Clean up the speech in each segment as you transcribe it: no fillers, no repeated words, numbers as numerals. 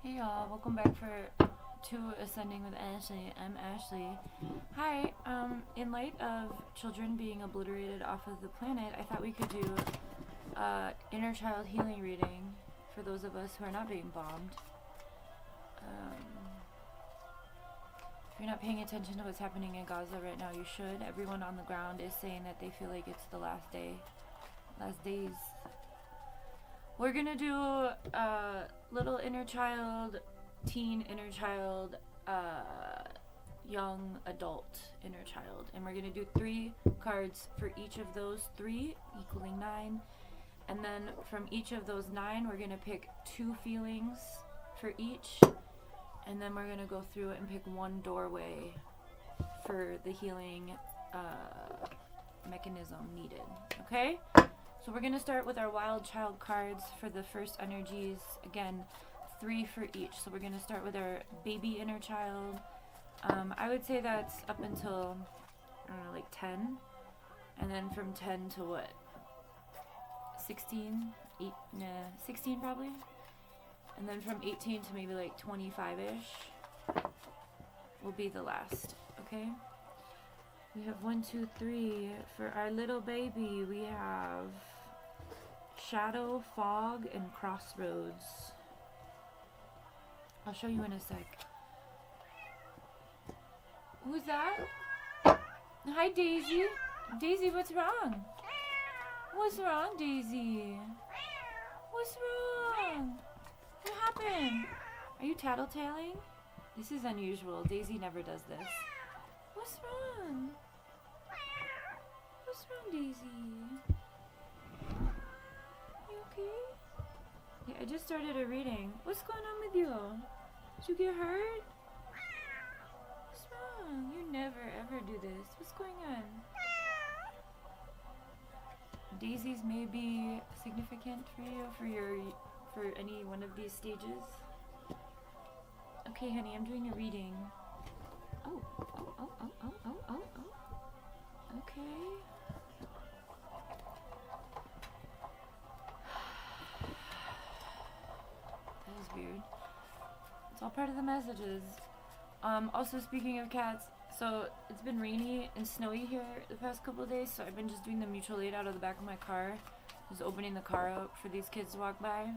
Hey y'all, welcome back to Ascending with Ashley. I'm Ashley. Hi, in light of children being obliterated off of the planet, I thought we could do inner child healing reading for those of us who are not being bombed. If you're not paying attention to what's happening in Gaza right now, you should. Everyone on the ground is saying that they feel like it's the last days. We're gonna do little inner child, teen inner child, young adult inner child. And we're gonna do 3 cards for each of those 3, equaling 9. And then from each of those 9, we're gonna pick 2 feelings for each. And then we're gonna go through it and pick 1 doorway for the healing mechanism needed. Okay? So we're going to start with our wild child cards for the first energies. Again, 3 for each. So we're going to start with our baby inner child. I would say that's up until, I don't know, like 10. And then from 10 to what? 16? 16 probably? And then from 18 to maybe like 25-ish will be the last. Okay? We have 1, 2, 3. For our little baby, we have Shadow, Fog, and Crossroads. I'll show you in a sec. Who's that? Hi, Daisy. Daisy, what's wrong? What's wrong, Daisy? What's wrong? What happened? Are you tattletaling? This is unusual. Daisy never does this. What's wrong? What's wrong, Daisy? You okay? Yeah, I just started a reading. What's going on with you? Did you get hurt? What's wrong? You never ever do this. What's going on? Daisies may be significant for you for any one of these stages. Okay, honey, I'm doing a reading. Oh. Okay. That was weird. It's all part of the messages. Also, speaking of cats, so it's been rainy and snowy here the past couple of days, so I've been just doing the mutual aid out of the back of my car, just opening the car up for these kids to walk by.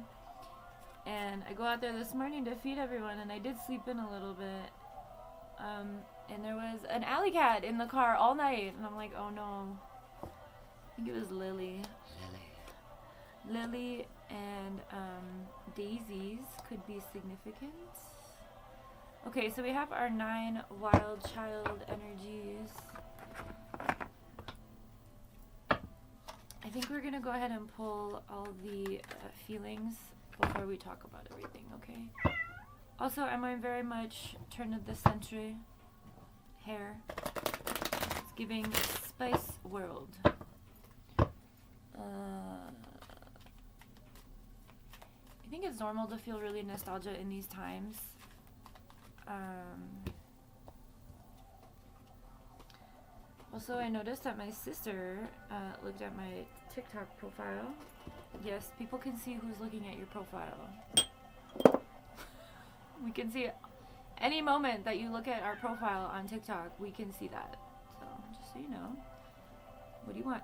And I go out there this morning to feed everyone, and I did sleep in a little bit. And there was an alley cat in the car all night, and I'm like, oh no. I think it was Lily and Daisies could be significant. Okay, so we have our 9 wild child energies. I think we're gonna go ahead and pull all the feelings before we talk about everything, okay? Also, I'm very much turn of the century hair. It's giving Spice World. I think it's normal to feel really nostalgia in these times. Also, I noticed that my sister looked at my TikTok profile. Yes, people can see who's looking at your profile. We can see any moment that you look at our profile on TikTok, we can see that. So, just so you know. What do you want?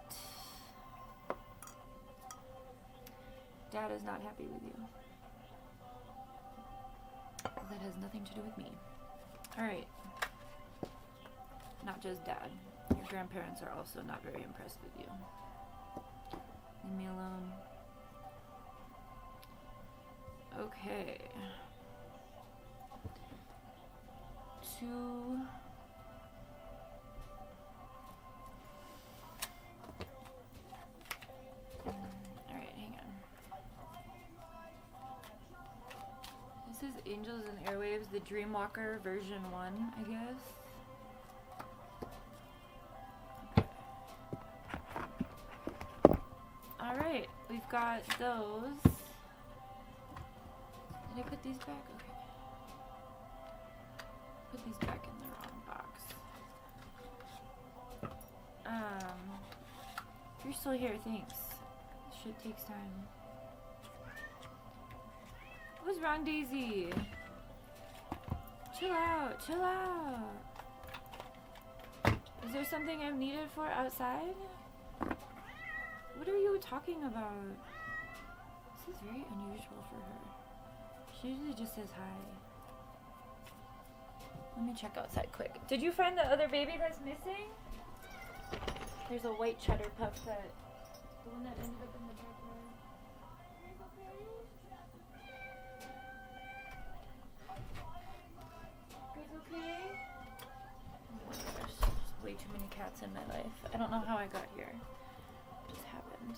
Dad is not happy with you. That has nothing to do with me. Alright. Not just Dad. Your grandparents are also not very impressed with you. Leave me alone. Okay. 2. Alright, hang on. This is Angels and Airwaves, the Dreamwalker version 1, I guess. Okay. Alright, we've got those. Did I put these back? Okay. Put these back in the wrong box. If you're still here, thanks. This shit takes time. What's wrong, Daisy? Chill out, chill out. Is there something I'm needed for outside? What are you talking about? This is very unusual for her. She usually just says hi. Let me check outside quick. Did you find the other baby that's missing? There's a white cheddar pup that, the one that ended up in the backyard. Guys okay? Oh my gosh, there's way too many cats in my life. I don't know how I got here. It just happened.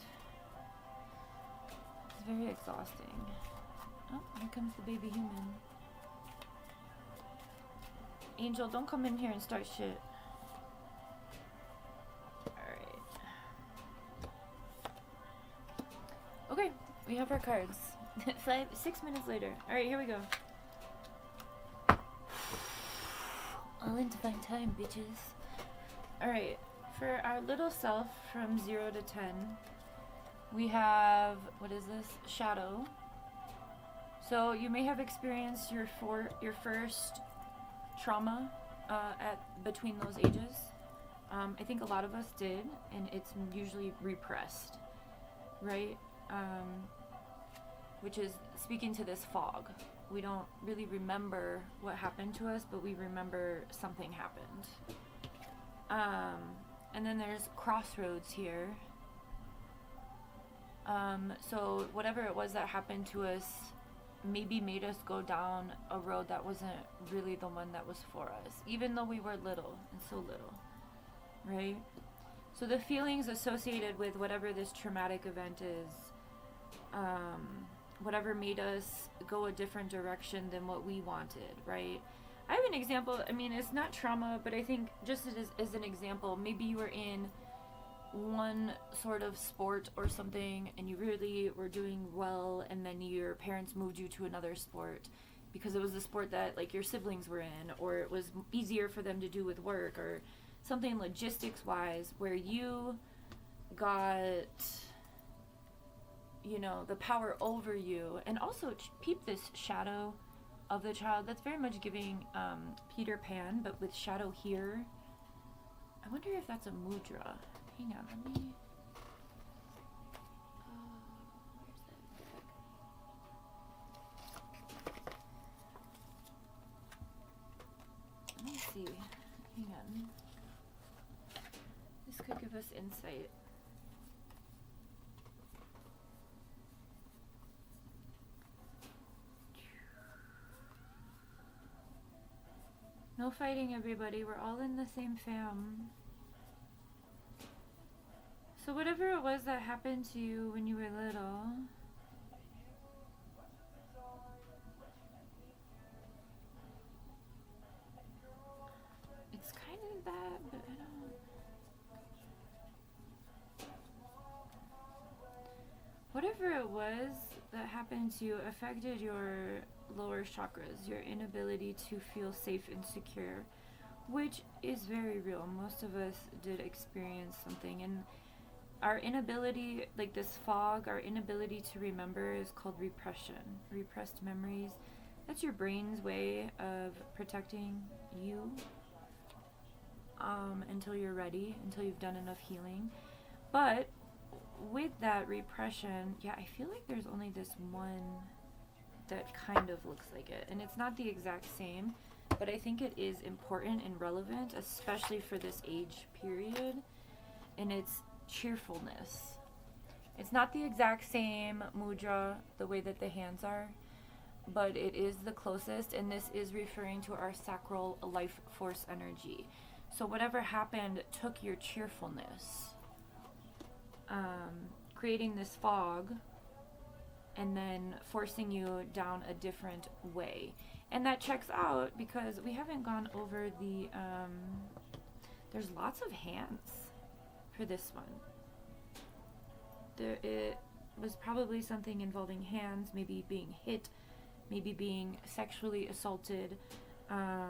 It's very exhausting. Oh, here comes the baby human. Angel, don't come in here and start shit. Alright. Okay, we have our cards. 6 minutes later. Alright, here we go. All in divine time, bitches. Alright, for our little self from 0 to 10, we have, what is this? Shadow. So you may have experienced your first trauma between those ages. I think a lot of us did, and it's usually repressed, right? Which is speaking to this fog. We don't really remember what happened to us, but we remember something happened. And then there's crossroads here. So whatever it was that happened to us maybe made us go down a road that wasn't really the one that was for us, even though we were little and so little, right? So the feelings associated with whatever this traumatic event is, whatever made us go a different direction than what we wanted, right? I have an example. I mean, it's not trauma, but I think just as an example, maybe you were in one sort of sport or something and you really were doing well, and then your parents moved you to another sport because it was the sport that like your siblings were in, or it was easier for them to do with work, or something logistics wise where you got, you know, the power over you. And also peep this shadow of the child. That's very much giving Peter Pan, but with shadow here. I wonder if that's a mudra. Hang on, let me... where's that deck? Let me see. Hang on. This could give us insight. No fighting, everybody. We're all in the same fam. So whatever it was that happened to you when you were little, it's kind of bad, but I don't... Whatever it was that happened to you affected your lower chakras, your inability to feel safe and secure, which is very real. Most of us did experience something, and our inability, like this fog, our inability to remember is called repression. Repressed memories. That's your brain's way of protecting you until you're ready, until you've done enough healing. But with that repression, yeah, I feel like there's only this one that kind of looks like it. And it's not the exact same, but I think it is important and relevant, especially for this age period. And it's cheerfulness. It's not the exact same mudra, the way that the hands are, but it is the closest, and this is referring to our sacral life force energy. So whatever happened took your cheerfulness, creating this fog, and then forcing you down a different way. And that checks out because we haven't gone over the, there's lots of hands for this one. It was probably something involving hands, maybe being hit, maybe being sexually assaulted, but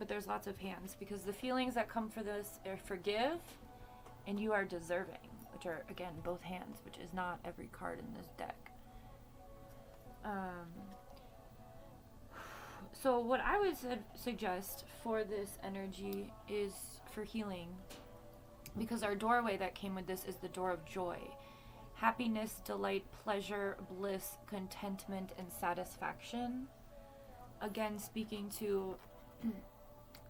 there's lots of hands because the feelings that come for this are forgive and you are deserving, which which are, again, both hands, which is not every card in this deck. So what I would suggest for this energy is for healing, because our doorway that came with this is the door of joy. Happiness, delight, pleasure, bliss, contentment, and satisfaction. Again, speaking to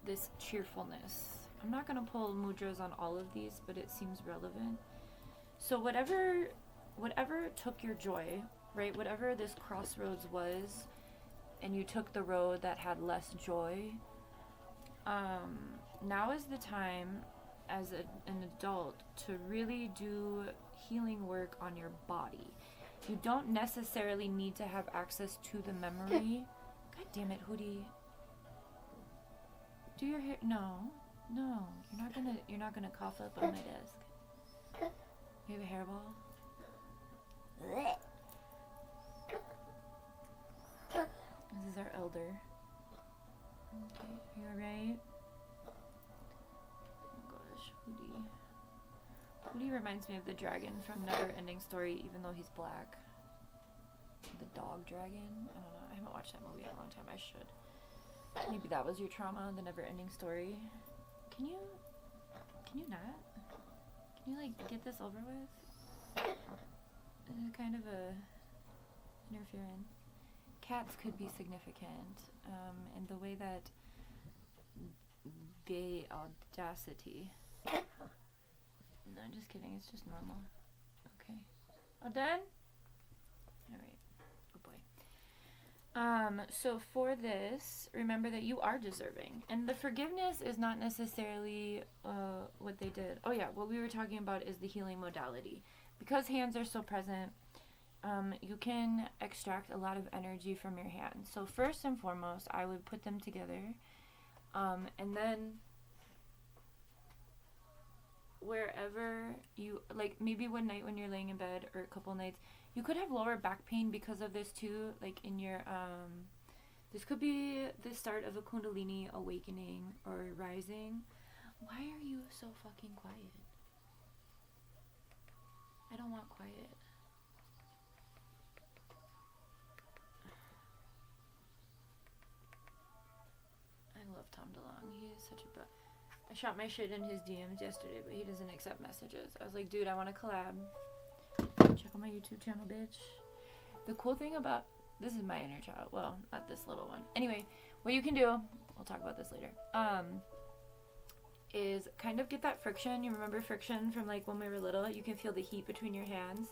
this cheerfulness. I'm not going to pull mudras on all of these, but it seems relevant. So whatever took your joy, right? Whatever this crossroads was, and you took the road that had less joy, now is the time as an adult to really do healing work on your body. You don't necessarily need to have access to the memory. God damn it, Hootie. Do your hair. No, you're not gonna cough up on my desk. You have a hairball? This is our elder. Okay, you alright? Oh gosh, Hootie reminds me of the dragon from Never Ending Story, even though he's black. The dog dragon? I don't know. I haven't watched that movie in a long time. I should. Maybe that was your trauma, the Never Ending Story. Can you not? Can you, like, get this over with? This is kind of a interference. Cats could be significant, in the way that they audacity. No, just kidding. It's just normal. Okay. All done? All right. Good boy. So for this, remember that you are deserving, and the forgiveness is not necessarily what they did. Oh yeah, what we were talking about is the healing modality. Because hands are so present, you can extract a lot of energy from your hands. So first and foremost, I would put them together, and then wherever you, like, maybe one night when you're laying in bed, or a couple nights, you could have lower back pain because of this too, like in your, this could be the start of a kundalini awakening or rising. Why are you so fucking quiet? I don't want quiet. I love Tom DeLonge. He is such a bro. I shot my shit in his DMs yesterday, but he doesn't accept messages. I was like, dude, I want to collab. Check out my YouTube channel, bitch. The cool thing about, this is my inner child. Well, not this little one. Anyway, what you can do, we'll talk about this later, is kind of get that friction. You remember friction from, like, when we were little? You can feel the heat between your hands.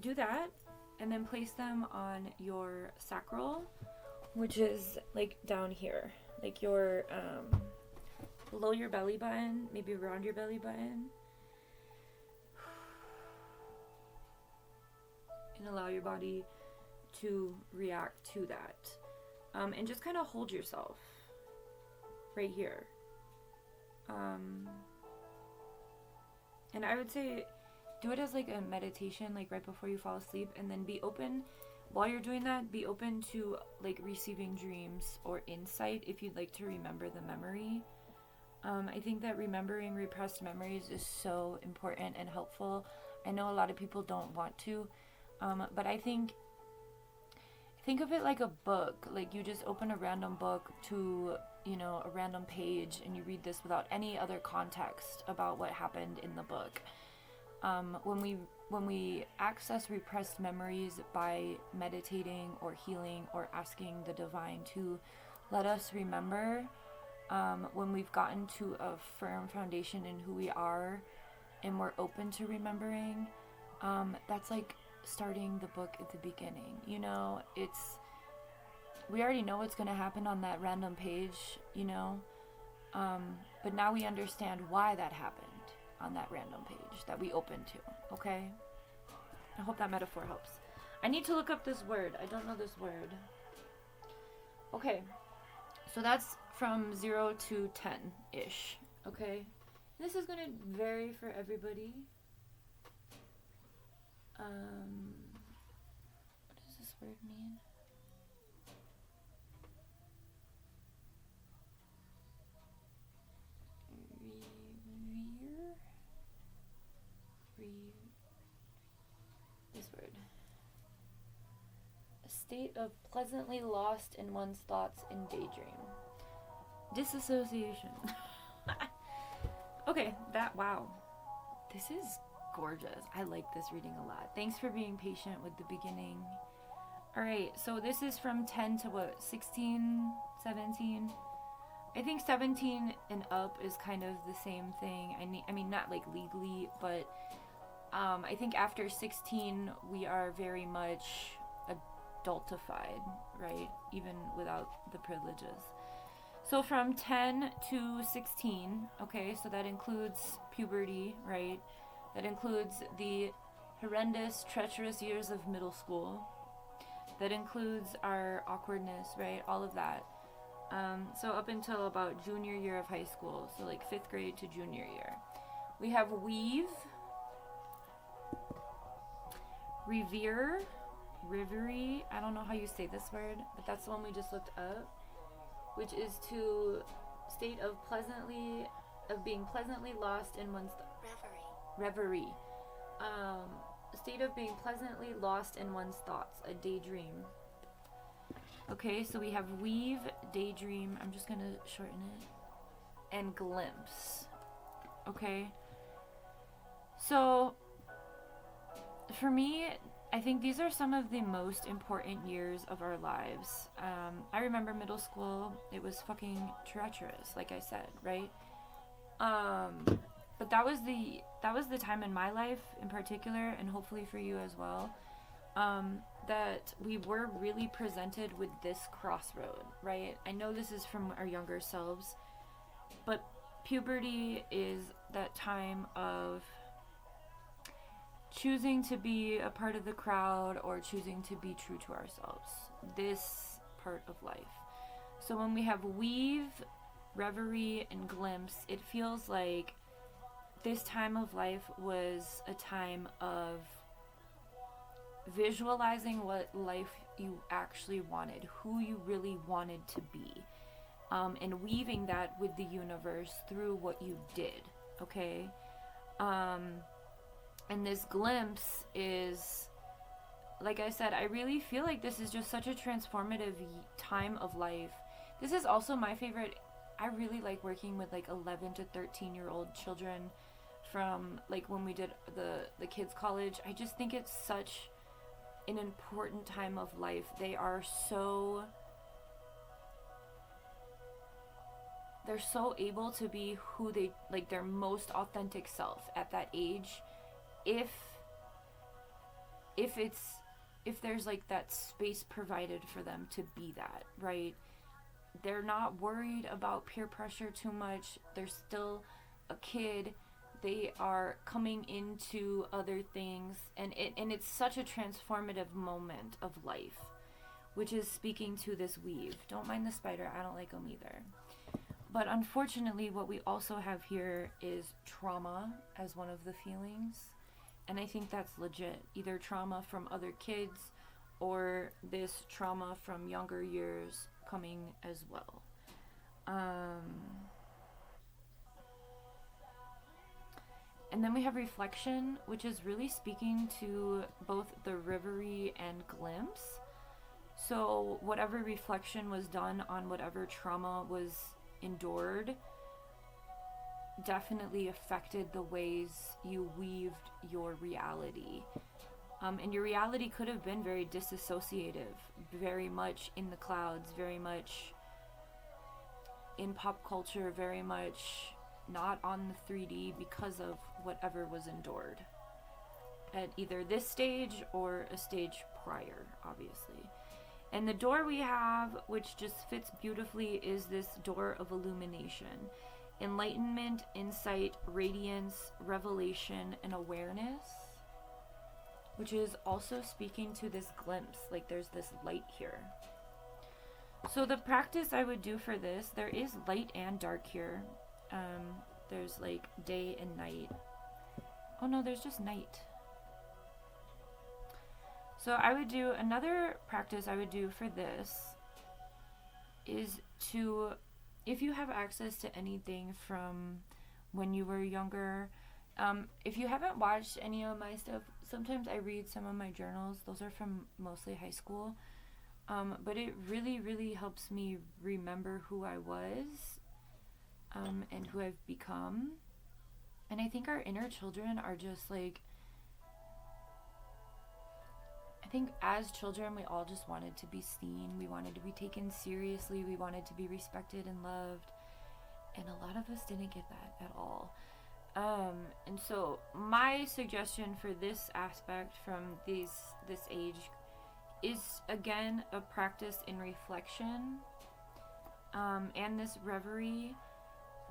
Do that, and then place them on your sacral, which is, like, down here. Like, your, below your belly button, maybe around your belly button. And allow your body to react to that. And just kind of hold yourself right here. And I would say do it as like a meditation, like right before you fall asleep, and then be open while you're doing that. Be open to like receiving dreams or insight if you'd like to remember the memory. I think that remembering repressed memories is so important and helpful. I know a lot of people don't want to, but I think of it like a book. Like you just open a random book to, you know, a random page, and you read this without any other context about what happened in the book. When we access repressed memories by meditating or healing or asking the divine to let us remember, when we've gotten to a firm foundation in who we are and we're open to remembering, that's like starting the book at the beginning. You know, we already know what's going to happen on that random page, you know, but now we understand why that happened on that random page that we opened to. Okay, I hope that metaphor helps. I need to look up this word. I don't know this word. Okay, so that's from 0 to 10-ish. Okay, this is going to vary for everybody. What does this word mean? state of pleasantly lost in one's thoughts and daydream. Disassociation. Okay, wow. This is gorgeous. I like this reading a lot. Thanks for being patient with the beginning. Alright, so this is from 10 to what, 16, 17? I think 17 and up is kind of the same thing. I mean, not like legally, but I think after 16 we are very much adultified, right? Even without the privileges. So from 10 to 16, okay, so that includes puberty, right? That includes the horrendous, treacherous years of middle school. That includes our awkwardness, right? All of that. So up until about junior year of high school, so like 5th grade to junior year. We have weave, reverie, I don't know how you say this word, but that's the one we just looked up, which is to state of being pleasantly lost in one's reverie. A state of being pleasantly lost in one's thoughts, a daydream. Okay, so we have weave, daydream, I'm just gonna shorten it, and glimpse. Okay, so for me, I think these are some of the most important years of our lives. I remember middle school, it was fucking treacherous, like I said, right? But that was the time in my life in particular, and hopefully for you as well, that we were really presented with this crossroad, right? I know this is from our younger selves, but puberty is that time of choosing to be a part of the crowd or choosing to be true to ourselves. This part of life. So when we have weave, reverie, and glimpse, it feels like this time of life was a time of visualizing what life you actually wanted, who you really wanted to be, and weaving that with the universe through what you did, okay? And this glimpse is, like I said, I really feel like this is just such a transformative time of life. This is also my favorite. I really like working with like 11 to 13-year-old children from like when we did the kids college. I just think it's such an important time of life. They're so able to be who they, like, their most authentic self at that age, if there's like that space provided for them to be that, right? They're not worried about peer pressure too much. They're still a kid. They are coming into other things, and it's such a transformative moment of life, which is speaking to this weave. Don't mind the spider, I don't like them either. But unfortunately, what we also have here is trauma as one of the feelings, and I think that's legit. Either trauma from other kids or this trauma from younger years coming as well. And then we have reflection, which is really speaking to both the reverie and glimpse. So whatever reflection was done on whatever trauma was endured definitely affected the ways you weaved your reality. And your reality could have been very disassociative, very much in the clouds, very much in pop culture, very much not on the 3D because of whatever was endured at either this stage or a stage prior, obviously. And the door we have, which just fits beautifully, is this door of illumination. Enlightenment, insight, radiance, revelation, and awareness, which is also speaking to this glimpse, like there's this light here. So the practice I would do for this, there is light and dark here. There's like day and night. Oh no, there's just night. So I would do another practice I would do for this is to, if you have access to anything from when you were younger, if you haven't watched any of my stuff, sometimes I read some of my journals. Those are from mostly high school. But it really, really helps me remember who I was, and who I've become. And I think our inner children are just like, I think as children, we all just wanted to be seen. We wanted to be taken seriously. We wanted to be respected and loved. And a lot of us didn't get that at all. And so my suggestion for this aspect from this age is, again, a practice in reflection, and this reverie.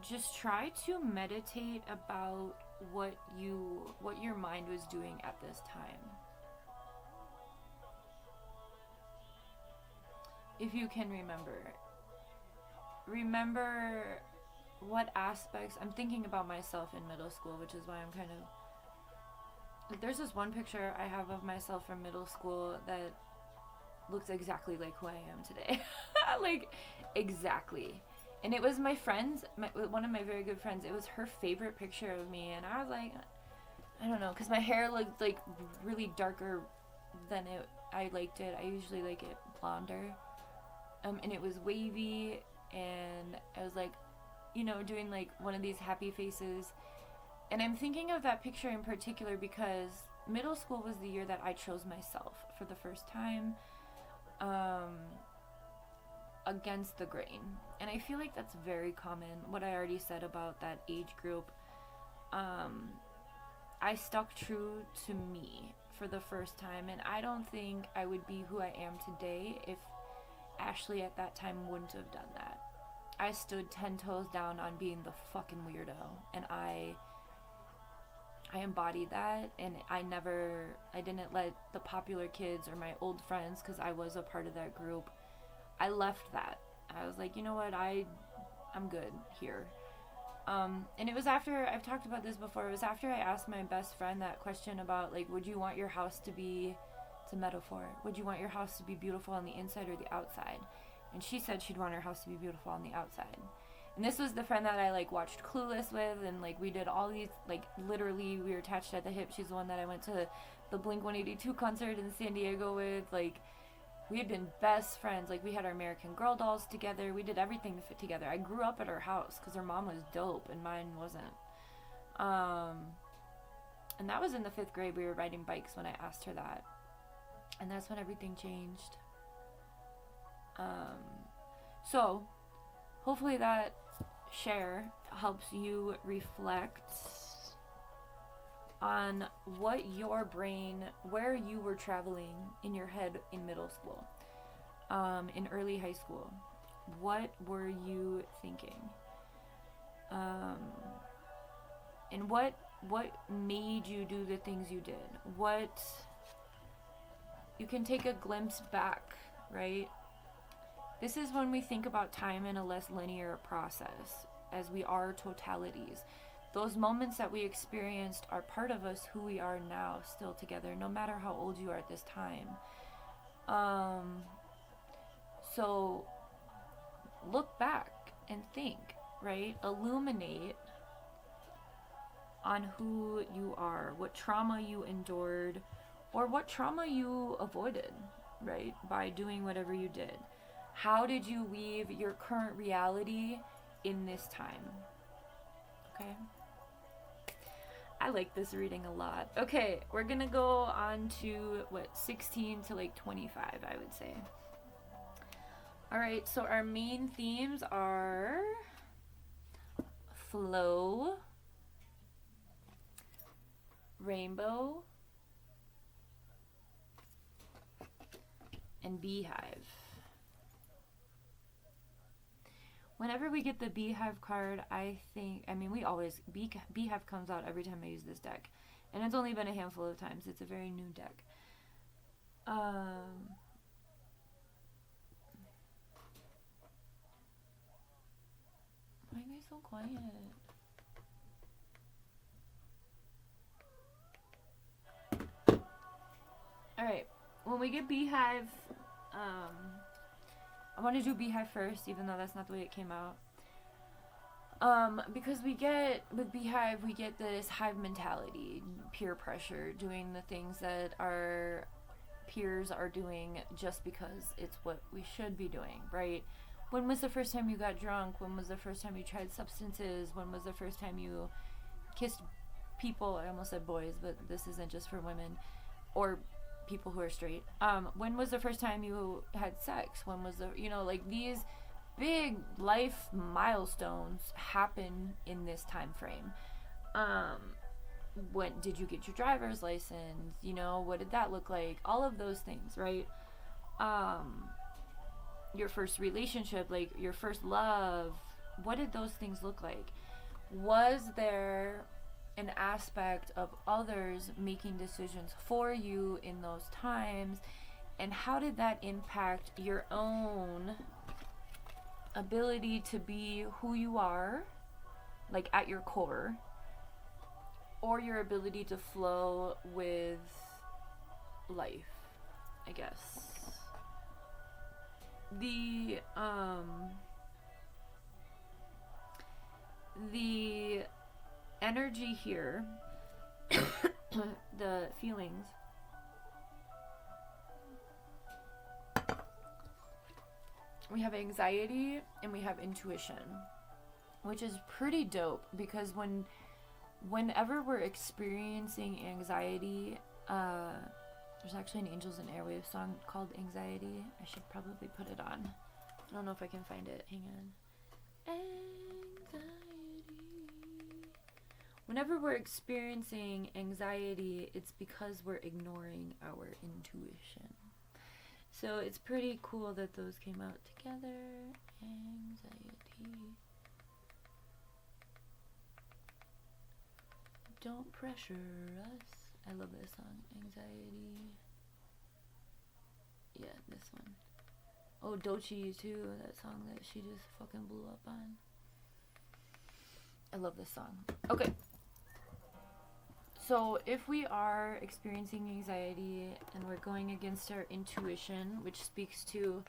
Just try to meditate about what your mind was doing at this time. If you can remember what aspects. I'm thinking about myself in middle school, which is why I'm kind of like, there's this one picture I have of myself from middle school that looks exactly like who I am today. Like, exactly. And it was my friend's, one of my very good friends, it was her favorite picture of me. And I was like, I don't know, because my hair looked like really darker than I liked it. I usually like it blonder. And it was wavy, and I was like, doing like one of these happy faces. And I'm thinking of that picture in particular because middle school was the year that I chose myself for the first time, against the grain. And I feel like that's very common, what I already said about that age group. I stuck true to me for the first time, and I don't think I would be who I am today if Ashley at that time wouldn't have done that. I stood 10 toes down on being the fucking weirdo, and I embodied that, and I didn't let the popular kids or my old friends, because I was a part of that group, I left that. I was like, you know what, I'm good here. And it was after, I've talked about this before, it was after I asked my best friend that question about, like, would you want your house to be, it's a metaphor, would you want your house to be beautiful on the inside or the outside? And she said she'd want her house to be beautiful on the outside. And this was the friend that I, like, watched Clueless with, and, like, we did all these, like, literally, we were attached at the hip. She's the one that I went to the Blink-182 concert in San Diego with. Like, we had been best friends. Like, we had our American Girl dolls together. We did everything together. I grew up at her house because her mom was dope and mine wasn't. And that was in the 5th grade. We were riding bikes when I asked her that. And that's when everything changed. So hopefully that share helps you reflect on what your brain, where you were traveling in your head in middle school, in early high school. What were you thinking? And what made you do the things you did? What, you can take a glimpse back, right? This is when we think about time in a less linear process, as we are totalities. Those moments that we experienced are part of us, who we are now, still together, no matter how old you are at this time. So look back and think, right? Illuminate on who you are, what trauma you endured, or what trauma you avoided, right? By doing whatever you did. How did you weave your current reality in this time? Okay? I like this reading a lot. Okay, we're gonna go on to, 16 to like 25, I would say. Alright, so our main themes are flow, rainbow, and beehive. Whenever we get the beehive card, we always, beehive comes out every time I use this deck. And it's only been a handful of times. It's a very new deck. Why are you guys so quiet? Alright, when we get beehive, I want to do beehive first, even though that's not the way it came out. Because with beehive, we get this hive mentality, peer pressure, doing the things that peers are doing just because it's what we should be doing, right? When was the first time you got drunk? When was the first time you tried substances? When was the first time you kissed people? I almost said boys, but this isn't just for women or people who are straight. When was the first time you had sex? When was the, you know, like these big life milestones happen in this time frame. When did you get your driver's license? You know, what did that look like? All of those things, right? Your first relationship, like your first love, what did those things look like? Was there an aspect of others making decisions for you in those times? And how did that impact your own ability to be who you are, like at your core, or your ability to flow with life, I guess. The energy here, the feelings, we have anxiety and we have intuition, which is pretty dope because whenever we're experiencing anxiety, there's actually an Angels and Airwaves song called Anxiety. I should probably put it on. I don't know if I can find it. Hang on. Anxiety. Whenever we're experiencing anxiety, it's because we're ignoring our intuition. So it's pretty cool that those came out together. Anxiety. Don't pressure us. I love this song. Anxiety. Yeah, this one. Oh, Doechii too. That song that she just fucking blew up on. I love this song. Okay. So if we are experiencing anxiety and we're going against our intuition, which speaks to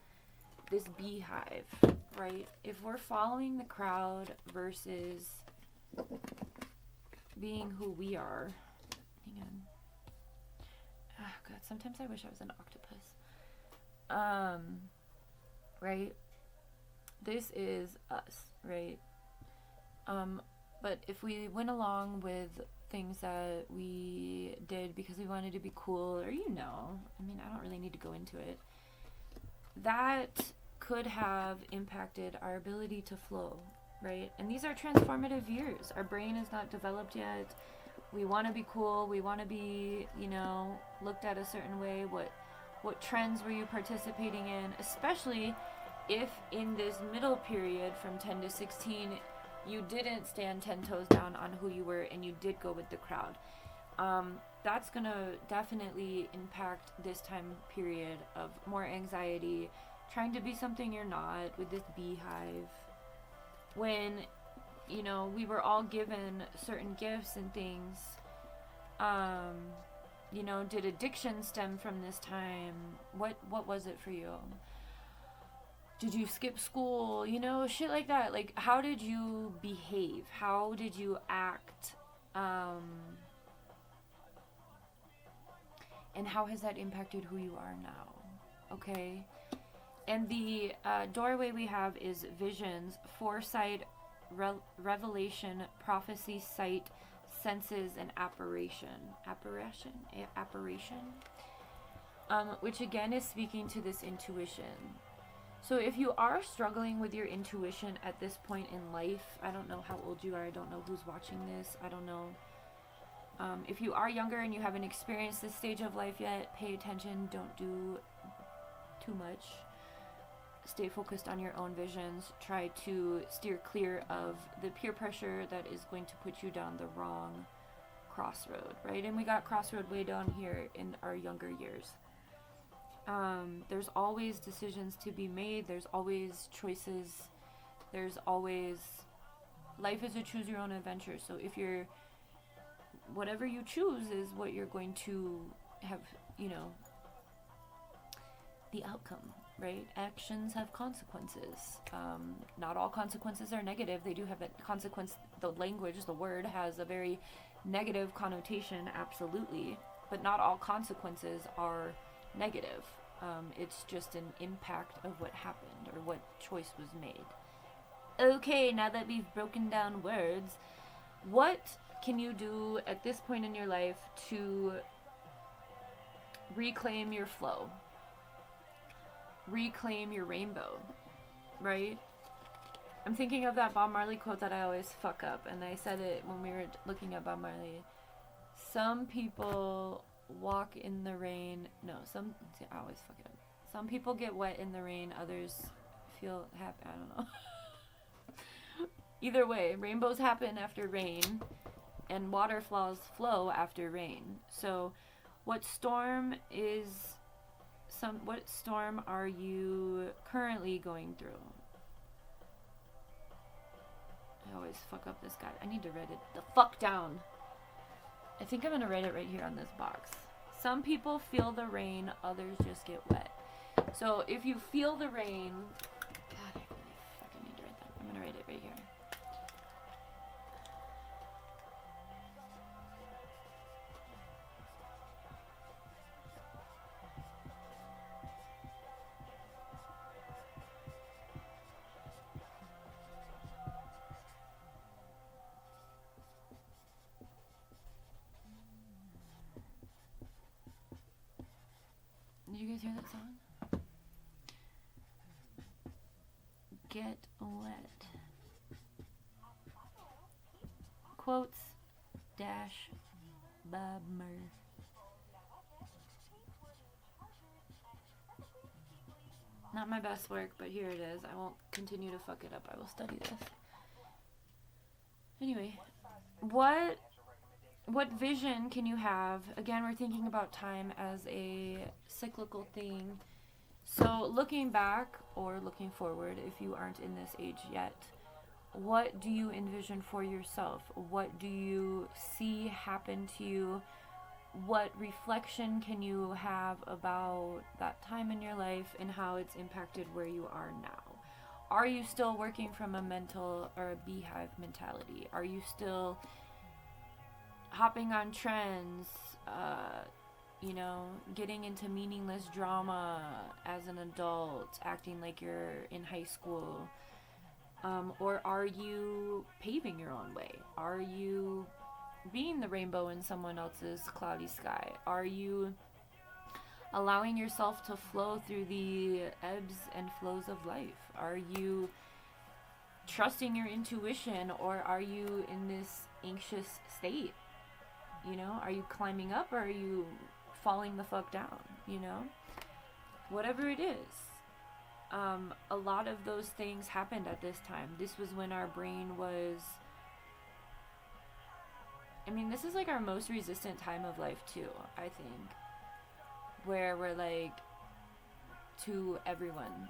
this beehive, right? If we're following the crowd versus being who we are. Hang on. Oh God, sometimes I wish I was an octopus. Right? This is us, right? But if we went along with things that we did because we wanted to be cool, or I mean, I don't really need to go into it, that could have impacted our ability to flow, right? And these are transformative years. Our brain is not developed yet. We want to be cool. We want to be, looked at a certain way. What trends were you participating in? Especially if in this middle period from 10 to 16, you didn't stand 10 toes down on who you were and you did go with the crowd. That's going to definitely impact this time period of more anxiety, trying to be something you're not with this beehive. When, we were all given certain gifts and things, did addiction stem from this time? What was it for you? Did you skip school? Shit like that. Like, how did you behave? How did you act? And how has that impacted who you are now? Okay? And the doorway we have is visions, foresight, revelation, prophecy, sight, senses, and apparition. Apparition? Which again is speaking to this intuition. So if you are struggling with your intuition at this point in life, I don't know how old you are, I don't know who's watching this, I don't know. If you are younger and you haven't experienced this stage of life yet, pay attention, don't do too much. Stay focused on your own visions. Try to steer clear of the peer pressure that is going to put you down the wrong crossroad, right? And we got crossroad way down here in our younger years. There's always decisions to be made. There's always choices. There's always... Life is a choose your own adventure. So if you're... Whatever you choose is what you're going to have, the outcome. Right? Actions have consequences. Not all consequences are negative. They do have a consequence. The language, the word, has a very negative connotation, absolutely. But not all consequences are negative. It's just an impact of what happened or what choice was made. Okay, now that we've broken down words, what can you do at this point in your life to reclaim your flow? Reclaim your rainbow, right? I'm thinking of that Bob Marley quote that I always fuck up, and I said it when we were looking at Bob Marley. Some people walk in the rain. No, I always fuck it up. Some people get wet in the rain, others feel happy. I don't know. Either way, rainbows happen after rain, and waterfalls flow after rain. So, what storm are you currently going through? I always fuck up this guy. I need to write it the fuck down. I think I'm gonna write it right here on this box. Some people feel the rain, others just get wet. So if you feel the rain, God, I really fucking need to write that. I'm gonna write it right here. Did you guys hear that song? Get wet. Quotes dash Bob Marley. Not my best work, but here it is. I won't continue to fuck it up. I will study this. Anyway, what vision can you have? Again, we're thinking about time as a cyclical thing. So looking back or looking forward, if you aren't in this age yet, what do you envision for yourself? What do you see happen to you? What reflection can you have about that time in your life and how it's impacted where you are now? Are you still working from a mental or a beehive mentality? Are you still hopping on trends, getting into meaningless drama as an adult, acting like you're in high school? Or are you paving your own way? Are you being the rainbow in someone else's cloudy sky? Are you allowing yourself to flow through the ebbs and flows of life? Are you trusting your intuition, or are you in this anxious state? Are you climbing up, or are you falling the fuck down? Whatever it is. A lot of those things happened at this time. This was when our brain was... this is like our most resistant time of life too, I think. Where we're like, to everyone,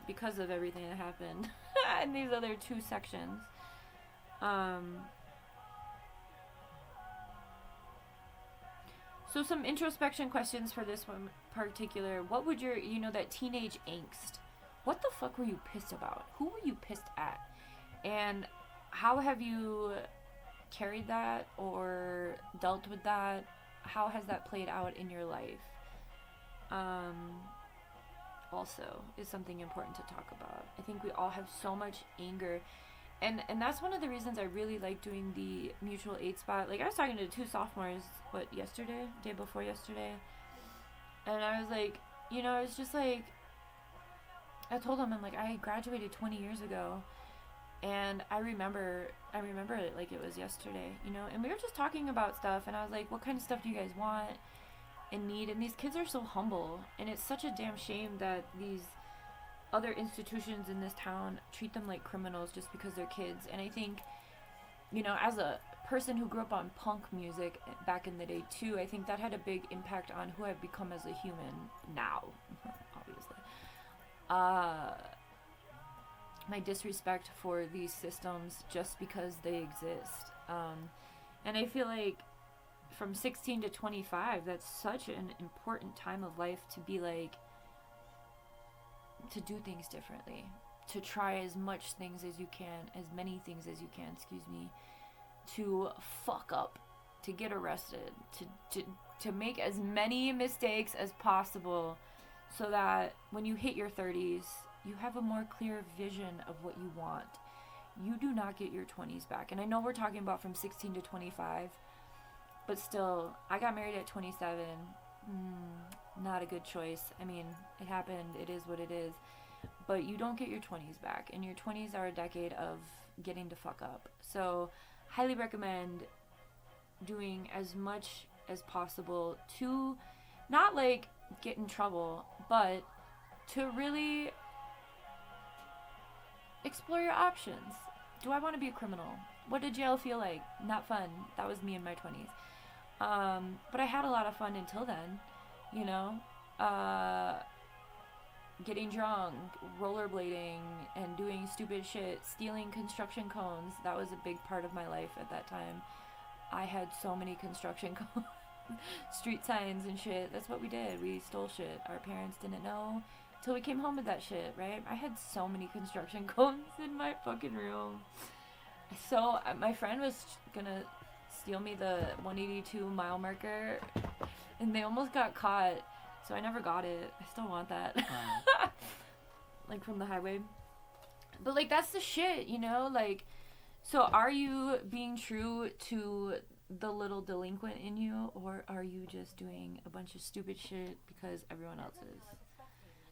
because of everything that happened in these other two sections. So some introspection questions for this one particular. What would your, that teenage angst, what the fuck were you pissed about? Who were you pissed at? And how have you carried that or dealt with that? How has that played out in your life? Also is something important to talk about. I think we all have so much anger, and that's one of the reasons I really like doing the mutual aid spot. Like, I was talking to two sophomores, day before yesterday, and I was like, it's just like, I told them, I'm like, I graduated 20 years ago, and I remember it like it was yesterday, and we were just talking about stuff, and I was like, what kind of stuff do you guys want and need? And these kids are so humble, and it's such a damn shame that these other institutions in this town treat them like criminals just because they're kids. And I think, as a person who grew up on punk music back in the day too, I think that had a big impact on who I've become as a human now, obviously. My disrespect for these systems just because they exist. And I feel like from 16 to 25, that's such an important time of life to be like, to do things differently, to try as much things as you can, as many things as you can, to fuck up to get arrested, to make as many mistakes as possible so that when you hit your 30s, you have a more clear vision of what you want. You do not get your 20s back. And I know we're talking about from 16 to 25, but still, I got married at 27. Not a good choice. I mean, it happened. It is what it is. But you don't get your 20s back. And your 20s are a decade of getting to fuck up. So, highly recommend doing as much as possible to not like get in trouble, but to really explore your options. Do I want to be a criminal? What did jail feel like? Not fun. That was me in my 20s. But I had a lot of fun until then, you know, getting drunk, rollerblading, and doing stupid shit, stealing construction cones. That was a big part of my life at that time. I had so many construction cones, street signs and shit. That's what we did. We stole shit. Our parents didn't know till we came home with that shit, right? I had so many construction cones in my fucking room. So my friend was gonna steal me the 182 mile marker, and they almost got caught. So I never got it. I still want that. Like from the highway. But like that's the shit, you know? Like, so are you being true to the little delinquent in you, or are you just doing a bunch of stupid shit because everyone else is?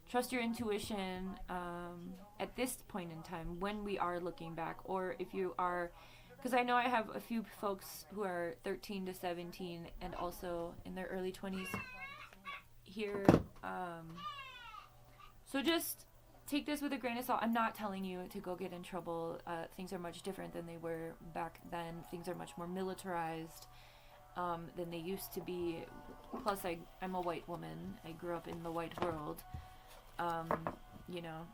Trust your intuition at this point in time when we are looking back, or if you are, because I know I have a few folks who are 13 to 17 and also in their early 20s here. So just take this with a grain of salt. I'm not telling you to go get in trouble. Things are much different than they were back then. Things are much more militarized than they used to be. Plus, I'm a white woman. I grew up in the white world. You know,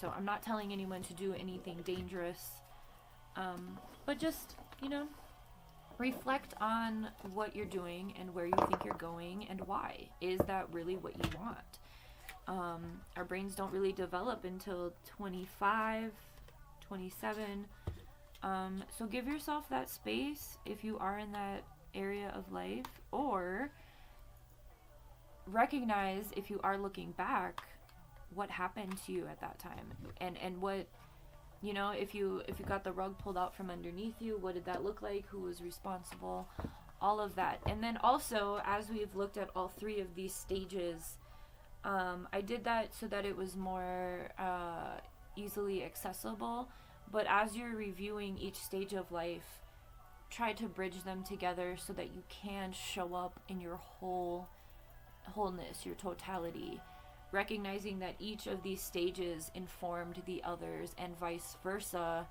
so I'm not telling anyone to do anything dangerous. But just, you know, reflect on what you're doing and where you think you're going and why. Is that really what you want? Our brains don't really develop until 25, 27. So give yourself that space if you are in that area of life, or recognize if you are looking back what happened to you at that time, and what, you know, if you got the rug pulled out from underneath you, what did that look like? Who was responsible? All of that. And then also, as we've looked at all three of these stages, I did that so that it was more easily accessible. But as you're reviewing each stage of life, try to bridge them together so that you can show up in your wholeness, your totality, recognizing that each of these stages informed the others and vice versa.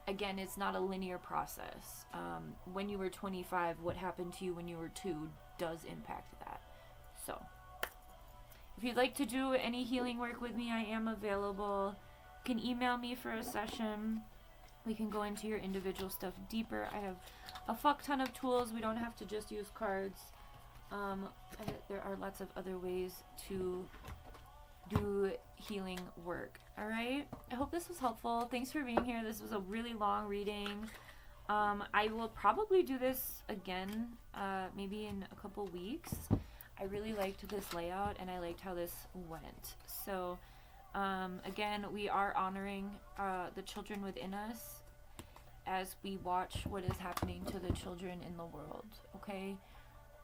Again, it's not a linear process. When you were 25, what happened to you when you were 2 does impact that. So, if you'd like to do any healing work with me, I am available. You can email me for a session. We can go into your individual stuff deeper. I have a fuck ton of tools. We don't have to just use cards. There are lots of other ways to do healing work. All right. I hope this was helpful. Thanks for being here. This was a really long reading. I will probably do this again, maybe in a couple weeks. I really liked this layout and I liked how this went. So, again, we are honoring the children within us as we watch what is happening to the children in the world. Okay.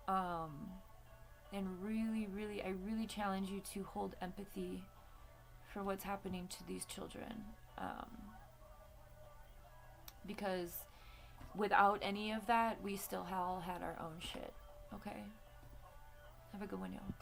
And I really challenge you to hold empathy for what's happening to these children. Because without any of that, we still all had our own shit. Okay? Have a good one, y'all.